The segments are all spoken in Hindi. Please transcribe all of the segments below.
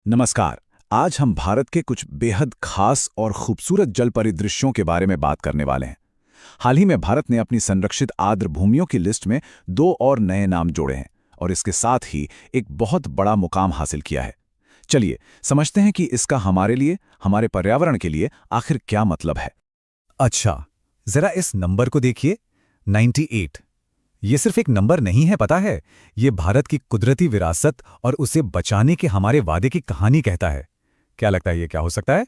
नमस्कार। आज हम भारत के कुछ बेहद खास और खूबसूरत जल परिदृश्यों के बारे में बात करने वाले हैं। हाल ही में भारत ने अपनी संरक्षित आर्द्र भूमियों की लिस्ट में दो और नए नाम जोड़े हैं और इसके साथ ही एक बहुत बड़ा मुकाम हासिल किया है। चलिए समझते हैं कि इसका हमारे लिए, हमारे पर्यावरण के लिए आखिर क्या मतलब है। अच्छा, जरा इस नंबर को देखिए, 98। ये सिर्फ एक नंबर नहीं है, पता है। ये भारत की कुदरती विरासत और उसे बचाने के हमारे वादे की कहानी कहता है। क्या लगता है ये क्या हो सकता है?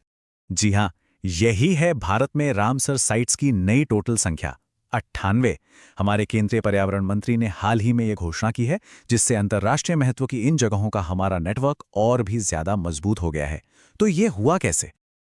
जी हाँ, यही है भारत में रामसर साइट्स की नई टोटल संख्या 98। हमारे केंद्रीय पर्यावरण मंत्री ने हाल ही में ये घोषणा की है, जिससे अंतर्राष्ट्रीय महत्व की इन जगहों का हमारा नेटवर्क और भी ज्यादा मजबूत हो गया है। तो ये हुआ कैसे?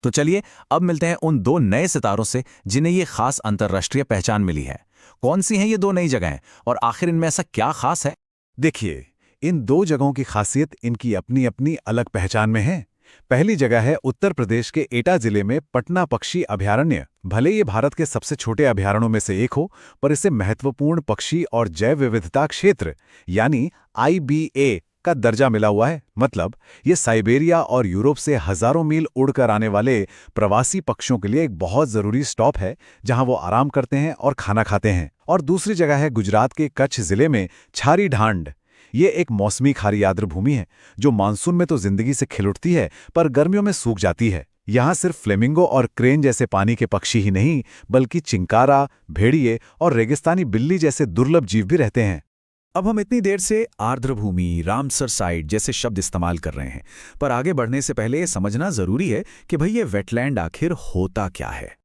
तो चलिए अब मिलते हैं उन दो नए सितारों से जिन्हें ये खास अंतर्राष्ट्रीय पहचान मिली है। कौन सी हैं ये दो नई जगहें और आखिर इनमें ऐसा क्या खास है? देखिए, इन दो जगहों की खासियत इनकी अपनी अपनी अलग पहचान में है। पहली जगह है उत्तर प्रदेश के एटा जिले में पटना पक्षी अभयारण्य। भले ये भारत के सबसे छोटे अभयारण्यों में से एक हो, पर इसे महत्वपूर्ण पक्षी और जैव विविधता क्षेत्र यानी IBA का दर्जा मिला हुआ है। मतलब ये साइबेरिया और यूरोप से हजारों मील उड़कर आने वाले प्रवासी पक्षियों के लिए एक बहुत जरूरी स्टॉप है, जहां वो आराम करते हैं और खाना खाते हैं। और दूसरी जगह है गुजरात के कच्छ जिले में छारी ढांड। ये एक मौसमी खारी आर्द्र भूमि है जो मानसून में तो जिंदगी से खिल उठती है, पर गर्मियों में सूख जाती है। यहाँ सिर्फ फ्लेमिंगो और क्रेन जैसे पानी के पक्षी ही नहीं, बल्कि चिंकारा, भेड़िए और रेगिस्तानी बिल्ली जैसे दुर्लभ जीव भी रहते हैं। अब हम इतनी देर से आर्द्र भूमि, रामसर साइट जैसे शब्द इस्तेमाल कर रहे हैं, पर आगे बढ़ने से पहले ये समझना जरूरी है कि भाई ये वेटलैंड आखिर होता क्या है।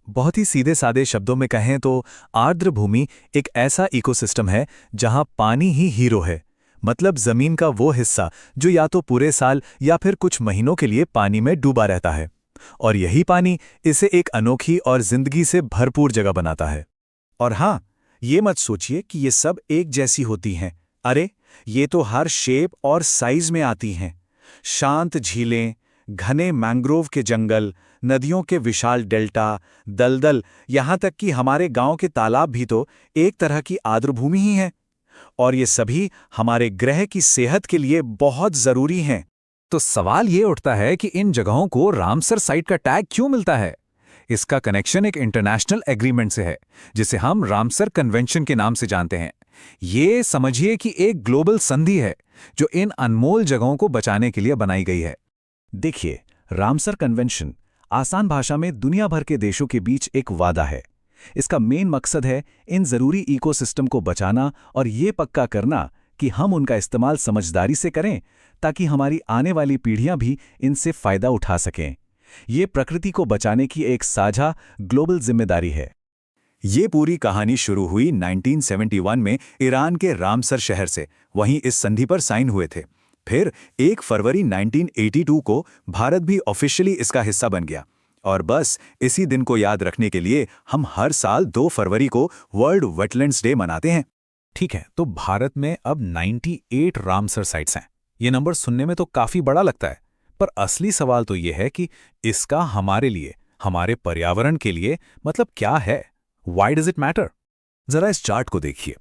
बहुत ही सीधे सादे शब्दों में कहें तो आर्द्र भूमि एक ऐसा इकोसिस्टम है जहां पानी ही हीरो है। मतलब जमीन का वो हिस्सा जो या तो पूरे साल या फिर कुछ महीनों के लिए पानी में डूबा रहता है, और यही पानी इसे एक अनोखी और जिंदगी से भरपूर जगह बनाता है। और हाँ, ये मत सोचिए कि ये सब एक जैसी होती हैं। अरे, ये तो हर शेप और साइज में आती हैं। शांत झीलें, घने मैंग्रोव के जंगल, नदियों के विशाल डेल्टा, दलदल, यहाँ तक कि हमारे गांव के तालाब भी तो एक तरह की आर्द्रभूमि ही हैं। और ये सभी हमारे ग्रह की सेहत के लिए बहुत जरूरी हैं। तो सवाल ये उठता है कि इन जगहों को रामसर साइट का टैग क्यों मिलता है? इसका कनेक्शन एक इंटरनेशनल एग्रीमेंट से है, जिसे हम रामसर कन्वेंशन के नाम से जानते हैं। ये समझिए कि एक ग्लोबल संधि है जो इन अनमोल जगहों को बचाने के लिए बनाई गई है। देखिए, रामसर कन्वेंशन आसान भाषा में दुनिया भर के देशों के बीच एक वादा है। इसका मेन मकसद है इन जरूरी इकोसिस्टम को बचाना और ये पक्का करना कि हम उनका इस्तेमाल समझदारी से करें, ताकि हमारी आने वाली पीढ़ियां भी इनसे फायदा उठा सकें। ये प्रकृति को बचाने की एक साझा ग्लोबल जिम्मेदारी है। ये पूरी कहानी शुरू हुई 1971 में ईरान के रामसर शहर से। वहीं इस संधि पर साइन हुए थे। फिर 1 फरवरी 1982 को भारत भी ऑफिशियली इसका हिस्सा बन गया। और बस इसी दिन को याद रखने के लिए हम हर साल 2 फरवरी को वर्ल्ड वेटलैंड्स डे मनाते हैं। ठीक है, तो भारत में अब 98 रामसर साइट्स हैं। ये नंबर सुनने में तो काफी बड़ा लगता है, पर असली सवाल तो ये है कि इसका हमारे लिए, हमारे पर्यावरण के लिए मतलब क्या है? Why does it matter? जरा इस चार्ट को देखिए।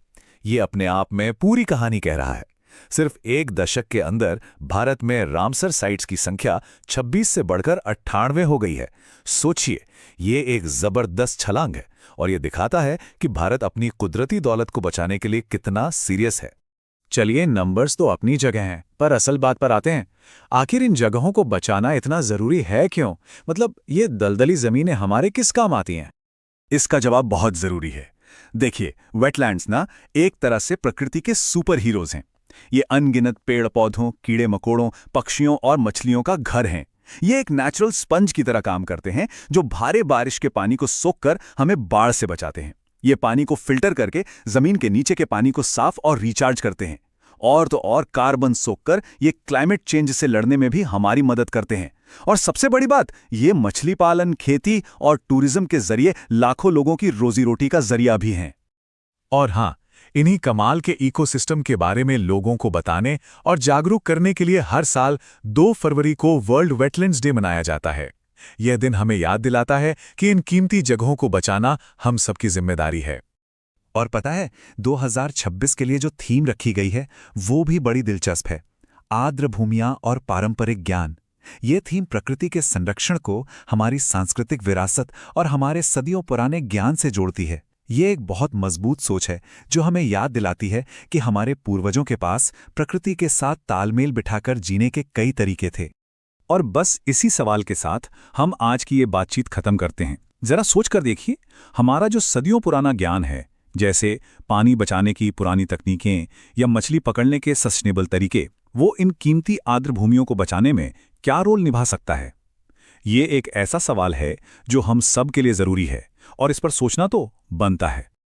ये अपने आप में पूरी कहानी कह रहा है। सिर्फ एक दशक के अंदर भारत में रामसर साइट्स की संख्या 26 से बढ़कर 98 हो गई है। सोचिए, ये एक जबरदस्त छलांग है और ये दिखाता है कि भारत अपनी कुदरती दौलत को बचाने के लिए कितना सीरियस है। चलिए, नंबर्स तो अपनी जगह हैं, पर असल बात पर आते हैं। आखिर इन जगहों को बचाना इतना जरूरी है क्यों? मतलब ये दलदली जमीनें हमारे किस काम आती हैं? इसका जवाब बहुत जरूरी है। देखिए, वेटलैंड्स ना एक तरह से प्रकृति के सुपर हीरोज हैं। ये अनगिनत पेड़ पौधों, कीड़े मकोड़ों, पक्षियों और मछलियों का घर हैं। ये एक नेचुरल स्पंज की तरह काम करते हैं, जो भारी बारिश के पानी को सोखकर हमें बाढ़ से बचाते हैं। ये पानी को फिल्टर करके जमीन के नीचे के पानी को साफ और रिचार्ज करते हैं। और तो और कार्बन सोखकर ये क्लाइमेट चेंज से लड़ने में भी हमारी मदद करते हैं। और सबसे बड़ी बात, ये मछली पालन, खेती और टूरिज्म के जरिए लाखों लोगों की रोजी रोटी का जरिया भी हैं। और हाँ, इन्हीं कमाल के इकोसिस्टम के बारे में लोगों को बताने और जागरूक करने के लिए हर साल 2 फरवरी को वर्ल्ड वेटलैंड्स डे मनाया जाता है। यह दिन हमें याद दिलाता है कि इन कीमती जगहों को बचाना हम सबकी जिम्मेदारी है। और पता है, 2026 के लिए जो थीम रखी गई है वो भी बड़ी दिलचस्प है। आर्द्र भूमियां और पारंपरिक ज्ञान। ये थीम प्रकृति के संरक्षण को हमारी सांस्कृतिक विरासत और हमारे सदियों पुराने ज्ञान से जोड़ती है। ये एक बहुत मजबूत सोच है जो हमें याद दिलाती है कि हमारे पूर्वजों के पास प्रकृति के साथ तालमेल बिठाकर जीने के कई तरीके थे। और बस इसी सवाल के साथ हम आज की ये बातचीत खत्म करते हैं। जरा सोच कर देखिए, हमारा जो सदियों पुराना ज्ञान है, जैसे पानी बचाने की पुरानी तकनीकें या मछली पकड़ने के सस्टेनेबल तरीके, वो इन कीमती आर्द्र भूमियों को बचाने में क्या रोल निभा सकता है? ये एक ऐसा सवाल है जो हम सब के लिए जरूरी है और इस पर सोचना तो बनता है।